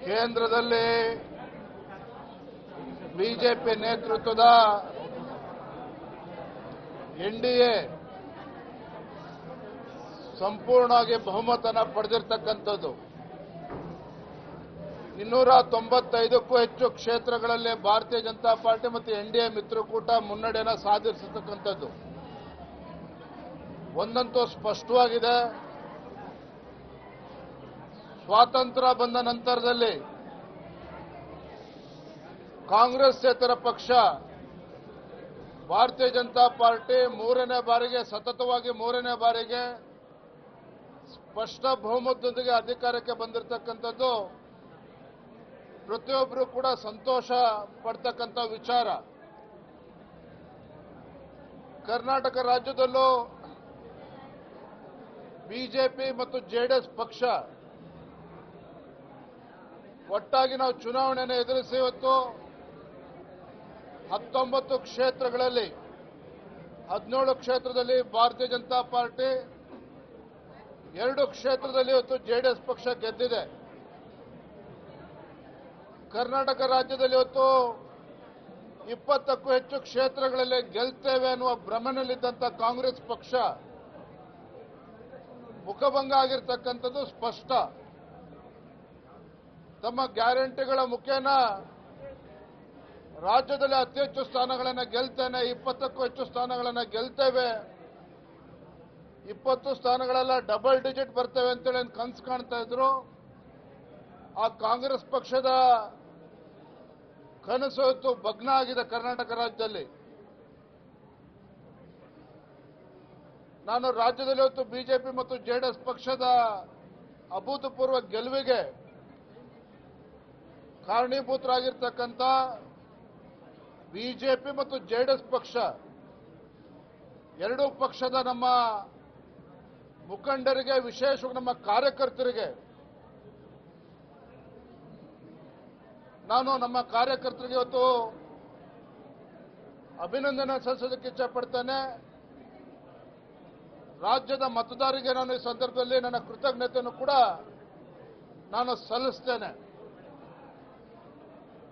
ಕೇಂದ್ರದಲ್ಲಿ ಬಿಜೆಪಿ ನೇತೃತ್ವದ ಎನ್ಡಿಎ ಸಂಪೂರ್ಣವಾಗಿ ಬಹುಮತನ ಪಡೆದಿರತಕ್ಕಂಥದ್ದು. 295ಕ್ಕೂ ಹೆಚ್ಚು ಕ್ಷೇತ್ರಗಳಲ್ಲಿ ಭಾರತೀಯ ಜನತಾ ಪಾರ್ಟಿ ಮತ್ತು ಎನ್ಡಿಎ ಮಿತ್ರಕೂಟ ಮುನ್ನಡೆಯನ್ನು ಸಾಧಿಸಿರ್ತಕ್ಕಂಥದ್ದು. ಒಂದಂತೂ ಸ್ಪಷ್ಟವಾಗಿದೆ, ಸ್ವಾತಂತ್ರ್ಯ ಬಂದ ನಂತರದಲ್ಲಿ ಕಾಂಗ್ರೆಸ್ಸೇತರ ಪಕ್ಷ ಭಾರತೀಯ ಜನತಾ ಪಾರ್ಟಿ ಸತತವಾಗಿ ಮೂರನೇ ಬಾರಿಗೆ ಸ್ಪಷ್ಟ ಬಹುಮತದೊಂದಿಗೆ ಅಧಿಕಾರಕ್ಕೆ ಬಂದಿರತಕ್ಕಂಥದ್ದು ಪ್ರತಿಯೊಬ್ಬರು ಕೂಡ ಸಂತೋಷ ಪಡ್ತಕ್ಕಂಥ ವಿಚಾರ. ಕರ್ನಾಟಕ ರಾಜ್ಯದಲ್ಲೂ ಬಿಜೆಪಿ ಮತ್ತು ಜೆಡಿಎಸ್ ಪಕ್ಷ ಒಟ್ಟಾಗಿ ನಾವು ಚುನಾವಣೆಯನ್ನು ಎದುರಿಸಿ ಇವತ್ತು 19 ಕ್ಷೇತ್ರಗಳಲ್ಲಿ 17 ಕ್ಷೇತ್ರದಲ್ಲಿ ಭಾರತೀಯ ಜನತಾ ಪಾರ್ಟಿ, 2 ಕ್ಷೇತ್ರದಲ್ಲಿ ಇವತ್ತು ಜೆಡಿಎಸ್ ಪಕ್ಷ ಗೆದ್ದಿದೆ. ಕರ್ನಾಟಕ ರಾಜ್ಯದಲ್ಲಿ ಇವತ್ತು 20ಕ್ಕೂ ಹೆಚ್ಚು ಕ್ಷೇತ್ರಗಳಲ್ಲಿ ಗೆಲ್ತೇವೆ ಅನ್ನುವ ಭ್ರಮೆಯಲ್ಲಿದ್ದಂಥ ಕಾಂಗ್ರೆಸ್ ಪಕ್ಷ ಮುಖಭಂಗ ಆಗಿರ್ತಕ್ಕಂಥದ್ದು ಸ್ಪಷ್ಟ. ತಮ್ಮ ಗ್ಯಾರಂಟಿಗಳ ಮುಖೇನ ರಾಜ್ಯದಲ್ಲಿ ಅತಿ ಹೆಚ್ಚು ಸ್ಥಾನಗಳನ್ನು ಗೆಲ್ತೇನೆ, 20ಕ್ಕೂ ಹೆಚ್ಚು ಸ್ಥಾನಗಳನ್ನು ಗೆಲ್ತೇವೆ, 20 ಸ್ಥಾನಗಳೆಲ್ಲ ಡಬಲ್ ಡಿಜಿಟ್ ಬರ್ತೇವೆ ಅಂತೇಳಿ ಕನಸು ಕಾಣ್ತಾ ಇದ್ರು. ಆ ಕಾಂಗ್ರೆಸ್ ಪಕ್ಷದ ಕನಸು ಇವತ್ತು ಭಗ್ನ ಆಗಿದೆ ಕರ್ನಾಟಕ ರಾಜ್ಯದಲ್ಲಿ. ನಾನು ರಾಜ್ಯದಲ್ಲಿ ಇವತ್ತು ಬಿಜೆಪಿ ಮತ್ತು ಜೆಡಿಎಸ್ ಪಕ್ಷದ ಅಭೂತಪೂರ್ವ ಗೆಲುವಿಗೆ ಕಾರಣೀಭೂತರಾಗಿರ್ತಕ್ಕಂಥ ಬಿಜೆಪಿ ಮತ್ತು ಜೆಡಿಎಸ್ ಪಕ್ಷ, ಎರಡೂ ಪಕ್ಷದ ನಮ್ಮ ಮುಖಂಡರಿಗೆ, ವಿಶೇಷವಾಗಿ ನಮ್ಮ ಕಾರ್ಯಕರ್ತರಿಗೆ ನಮ್ಮ ಕಾರ್ಯಕರ್ತರಿಗೆ ಇವತ್ತು ಅಭಿನಂದನೆ ಸಲ್ಲಿಸೋದಕ್ಕೆ ಇಚ್ಛಪಡ್ತೇನೆ. ರಾಜ್ಯದ ಮತದಾರರಿಗೆ ನಾನು ಈ ಸಂದರ್ಭದಲ್ಲಿ ನನ್ನ ಕೃತಜ್ಞತೆಯನ್ನು ಕೂಡ ನಾನು ಸಲ್ಲಿಸ್ತೇನೆ.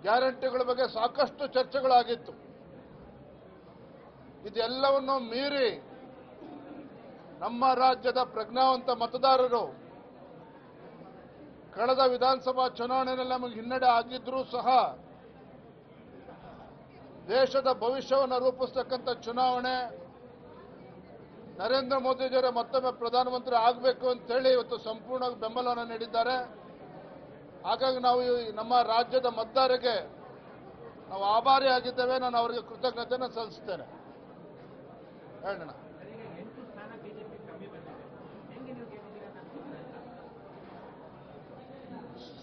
ಗ್ಯಾರಂಟಿಗಳ ಬಗ್ಗೆ ಸಾಕಷ್ಟು ಚರ್ಚೆಗಳಾಗಿತ್ತು. ಇದೆಲ್ಲವನ್ನು ಮೀರಿ ನಮ್ಮ ರಾಜ್ಯದ ಪ್ರಜ್ಞಾವಂತ ಮತದಾರರು ಕಳೆದ ವಿಧಾನಸಭಾ ಚುನಾವಣೆಯಲ್ಲಿ ನಮಗೆ ಹಿನ್ನಡೆ ಆಗಿದ್ರೂ ಸಹ ದೇಶದ ಭವಿಷ್ಯವನ್ನು ರೂಪಿಸತಕ್ಕಂಥ ಚುನಾವಣೆ, ನರೇಂದ್ರ ಮೋದಿಜಿಯವರೇ ಮತ್ತೊಮ್ಮೆ ಪ್ರಧಾನಮಂತ್ರಿ ಆಗಬೇಕು ಅಂತೇಳಿ ಇವತ್ತು ಸಂಪೂರ್ಣವಾಗಿ ಬೆಂಬಲವನ್ನು ನೀಡಿದ್ದಾರೆ. ಹಾಗಾಗಿ ನಾವು ನಮ್ಮ ರಾಜ್ಯದ ಮತದಾರರಿಗೆ ನಾವು ಆಭಾರಿ ಆಗಿದ್ದೇವೆ. ನಾನು ಅವರಿಗೆ ಕೃತಜ್ಞತೆಯನ್ನು ಸಲ್ಲಿಸ್ತೇನೆ. ಹೇಳೋಣ,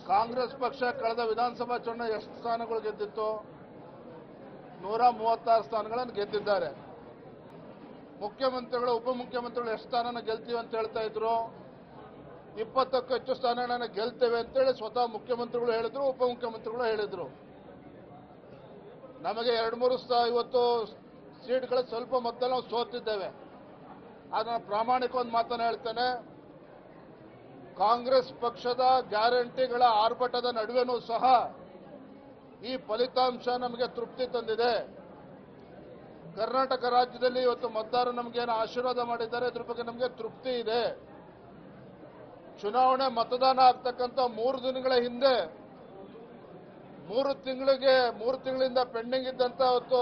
ಕಾಂಗ್ರೆಸ್ ಪಕ್ಷ ಕಳೆದ ವಿಧಾನಸಭಾ ಚುನಾವಣೆ ಎಷ್ಟು ಸ್ಥಾನಗಳು ಗೆದ್ದಿತ್ತು? 136 ಸ್ಥಾನಗಳನ್ನು ಗೆದ್ದಿದ್ದಾರೆ. ಮುಖ್ಯಮಂತ್ರಿಗಳು, ಉಪಮುಖ್ಯಮಂತ್ರಿಗಳು ಎಷ್ಟು ಸ್ಥಾನನ ಗೆಲ್ತೀವಿ ಅಂತ ಹೇಳ್ತಾ ಇದ್ರು. 20ಕ್ಕೂ ಹೆಚ್ಚು ಸ್ಥಾನಗಳನ್ನು ಗೆಲ್ತೇವೆ ಅಂತೇಳಿ ಸ್ವತಃ ಮುಖ್ಯಮಂತ್ರಿಗಳು ಹೇಳಿದ್ರು, ಉಪಮುಖ್ಯಮಂತ್ರಿಗಳು ಹೇಳಿದ್ರು. ನಮಗೆ 2-3 ಇವತ್ತು ಸೀಟ್ಗಳ ಸ್ವಲ್ಪ ಮೊದಲು ನಾವು ಸೋತಿದ್ದೇವೆ. ಆಗ ನಾನು ಪ್ರಾಮಾಣಿಕ ಒಂದು ಮಾತನ್ನು ಹೇಳ್ತೇನೆ, ಕಾಂಗ್ರೆಸ್ ಪಕ್ಷದ ಗ್ಯಾರಂಟಿಗಳ ಆರ್ಭಟದ ನಡುವೆನೂ ಸಹ ಈ ಫಲಿತಾಂಶ ನಮಗೆ ತೃಪ್ತಿ ತಂದಿದೆ. ಕರ್ನಾಟಕ ರಾಜ್ಯದಲ್ಲಿ ಇವತ್ತು ಮತದಾರರು ನಮಗೇನು ಆಶೀರ್ವಾದ ಮಾಡಿದ್ದಾರೆ, ಇದ್ರ ಬಗ್ಗೆ ನಮಗೆ ತೃಪ್ತಿ ಇದೆ. ಚುನಾವಣೆ ಮತದಾನ ಆಗ್ತಕ್ಕಂಥ 3 ದಿನಗಳ ಹಿಂದೆ 3 ತಿಂಗಳಿಂದ ಪೆಂಡಿಂಗ್ ಇದ್ದಂತ ಅವತ್ತು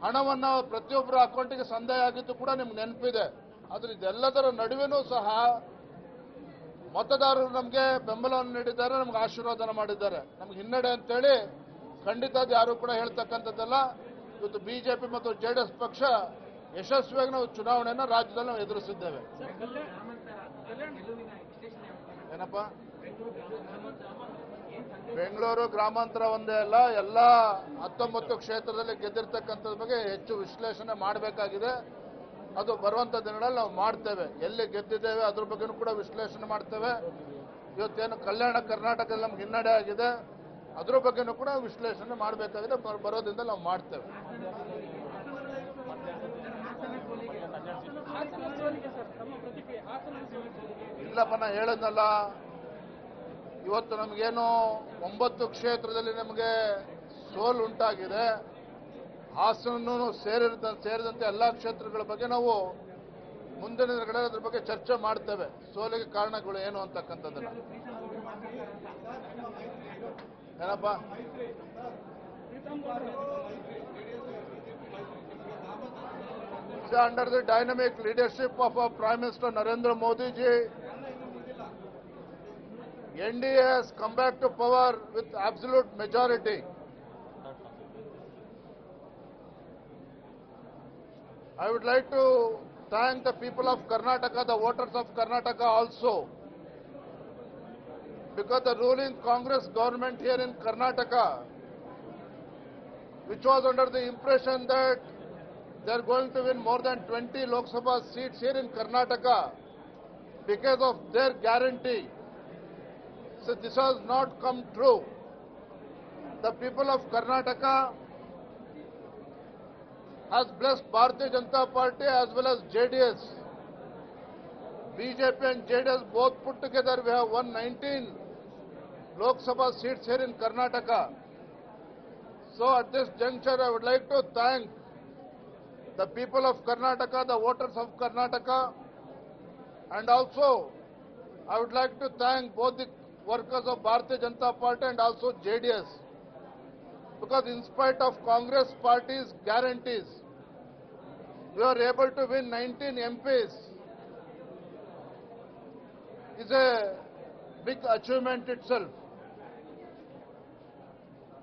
ಹಣವನ್ನು ಪ್ರತಿಯೊಬ್ಬರ ಅಕೌಂಟಿಗೆ ಸಂದಾಯ ಆಗಿದ್ದು ಕೂಡ ನಿಮ್ಗೆ ನೆನಪಿದೆ. ಆದ್ರೆ ಇದೆಲ್ಲದರ ನಡುವೆನೂ ಸಹ ಮತದಾರರು ನಮಗೆ ಬೆಂಬಲವನ್ನು ನೀಡಿದ್ದಾರೆ, ನಮ್ಗೆ ಆಶೀರ್ವಾದನ ಮಾಡಿದ್ದಾರೆ. ನಮ್ಗೆ ಹಿನ್ನಡೆ ಅಂತೇಳಿ ಖಂಡಿತ ಯಾರು ಕೂಡ ಹೇಳ್ತಕ್ಕಂಥದ್ದಲ್ಲ. ಇವತ್ತು ಬಿಜೆಪಿ ಮತ್ತು ಜೆಡಿಎಸ್ ಪಕ್ಷ ಯಶಸ್ವಿಯಾಗಿ ನಾವು ಚುನಾವಣೆಯನ್ನು ರಾಜ್ಯದಲ್ಲಿ ನಾವು ಎದುರಿಸಿದ್ದೇವೆ. ಏನಪ್ಪ, ಬೆಂಗಳೂರು ಗ್ರಾಮಾಂತರ ಒಂದೇ ಅಲ್ಲ, ಎಲ್ಲ 19 ಕ್ಷೇತ್ರದಲ್ಲಿ ಗೆದ್ದಿರ್ತಕ್ಕಂಥದ್ರ ಬಗ್ಗೆ ಹೆಚ್ಚು ವಿಶ್ಲೇಷಣೆ ಮಾಡಬೇಕಾಗಿದೆ. ಅದು ಬರುವಂಥ ದಿನಗಳಲ್ಲಿ ನಾವು ಮಾಡ್ತೇವೆ. ಎಲ್ಲಿ ಗೆದ್ದಿದ್ದೇವೆ ಅದ್ರ ಬಗ್ಗೆನೂ ಕೂಡ ವಿಶ್ಲೇಷಣೆ ಮಾಡ್ತೇವೆ. ಇವತ್ತೇನು ಕಲ್ಯಾಣ ಕರ್ನಾಟಕದಲ್ಲಿ ನಮ್ಗೆ ಹಿನ್ನಡೆ ಆಗಿದೆ, ಅದ್ರ ಬಗ್ಗೆನೂ ಕೂಡ ವಿಶ್ಲೇಷಣೆ ಮಾಡಬೇಕಾಗಿದೆ. ಬರೋದ್ರಿಂದ ನಾವು ಮಾಡ್ತೇವೆ. ಇಲ್ಲಪ್ಪ, ನಾ ಹೇಳದ್ನಲ್ಲ, ಇವತ್ತು ನಮಗೇನು 9 ಕ್ಷೇತ್ರದಲ್ಲಿ ನಮಗೆ ಸೋಲು ಉಂಟಾಗಿದೆ. ಹಾಸನೂ ಸೇರಿದಂತೆ ಎಲ್ಲ ಕ್ಷೇತ್ರಗಳ ಬಗ್ಗೆ ನಾವು ಮುಂದಿನ ದಿನಗಳಲ್ಲಿ ಅದ್ರ ಬಗ್ಗೆ ಚರ್ಚೆ ಮಾಡ್ತೇವೆ. ಸೋಲಿಗೆ ಕಾರಣಗಳು ಏನು ಅಂತಕ್ಕಂಥದ್ದನ್ನ. ಏನಪ್ಪ under the dynamic leadership of our Prime Minister Narendra Modi ji, NDA has come back to power with absolute majority. I would like to thank the people of Karnataka, the voters of Karnataka also, because the ruling Congress government here in Karnataka, which was under the impression that they are going to win more than 20 Lok Sabha seats here in Karnataka because of their guarantee. So this has not come true. The people of Karnataka has blessed Bharatiya Janata Party as well as JDS. BJP and JDS both put together, we have won 19 Lok Sabha seats here in Karnataka. So at this juncture, I would like to thank the people of Karnataka, the voters of Karnataka, and also I would like to thank both the workers of Bharatiya Janata Party and also JDS, because in spite of Congress party's guarantees, we are able to win 19 MPs. Is a big achievement itself.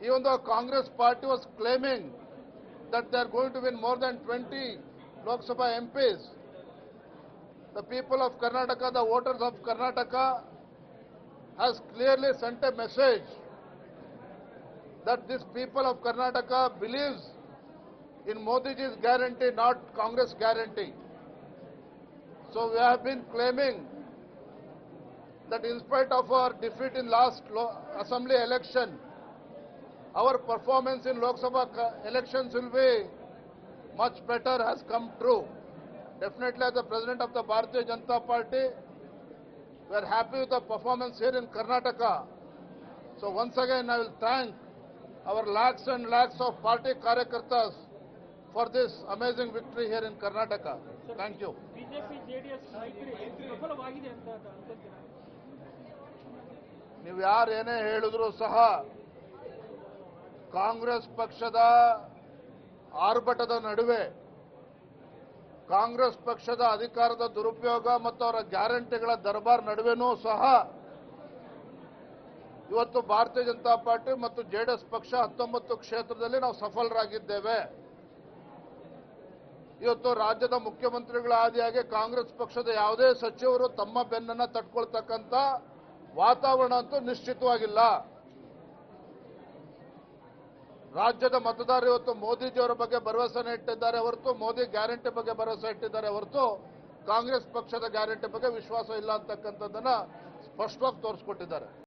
Even though Congress party was claiming that they are going to win more than 20 Lok Sabha MPs, the people of Karnataka, the voters of Karnataka, has clearly sent a message that this people of Karnataka believes in Modi ji's guarantee, not Congress guarantee. So we have been claiming that in spite of our defeat in last assembly election, our performance in Lok Sabha elections will be much better, has come true. Definitely, as the President of the Bharatiya Janata Party, we are happy with the performance here in Karnataka. So once again, I will thank our lakhs and lakhs of party karyakartas for this amazing victory here in Karnataka. Thank you. BJP JDS ವಿಫಲವಾಗಿದೆ ಅಂತ ಅನ್ಕೊಂತೀರಾ? ನೀವು ಯಾರು ಏನೇ ಹೇಳಿದ್ರು ಸಹ ಕಾಂಗ್ರೆಸ್ ಪಕ್ಷದ ಆರ್ಭಟದ ನಡುವೆ, ಕಾಂಗ್ರೆಸ್ ಪಕ್ಷದ ಅಧಿಕಾರದ ದುರುಪಯೋಗ ಮತ್ತು ಅವರ ಗ್ಯಾರಂಟಿಗಳ ದರ್ಬಾರ್ ನಡುವೆನೂ ಸಹ ಇವತ್ತು ಭಾರತೀಯ ಜನತಾ ಪಾರ್ಟಿ ಮತ್ತು ಜೆಡಿಎಸ್ ಪಕ್ಷ 19 ಕ್ಷೇತ್ರದಲ್ಲಿ ನಾವು ಸಫಲರಾಗಿದ್ದೇವೆ. ಇವತ್ತು ರಾಜ್ಯದ ಮುಖ್ಯಮಂತ್ರಿಗಳ ಆದಿಯಾಗಿ ಕಾಂಗ್ರೆಸ್ ಪಕ್ಷದ ಯಾವುದೇ ಸಚಿವರು ತಮ್ಮ ಬೆನ್ನನ್ನು ತಟ್ಕೊಳ್ತಕ್ಕಂಥ ವಾತಾವರಣ ಅಂತೂ ನಿಶ್ಚಿತವಾಗಿಲ್ಲ. ರಾಜ್ಯದ ಮತದಾರರು ಇವತ್ತು ಮೋದಿಜಿಯವರ ಬಗ್ಗೆ ಭರವಸೆನ ಇಟ್ಟಿದ್ದಾರೆ ಹೊರತು, ಮೋದಿ ಗ್ಯಾರಂಟಿ ಬಗ್ಗೆ ಭರವಸೆ ಇಟ್ಟಿದ್ದಾರೆ ಹೊರತು ಕಾಂಗ್ರೆಸ್ ಪಕ್ಷದ ಗ್ಯಾರಂಟಿ ಬಗ್ಗೆ ವಿಶ್ವಾಸ ಇಲ್ಲ ಅಂತಕ್ಕಂಥದ್ದನ್ನ ಸ್ಪಷ್ಟವಾಗಿ ತೋರಿಸ್ಕೊಟ್ಟಿದ್ದಾರೆ.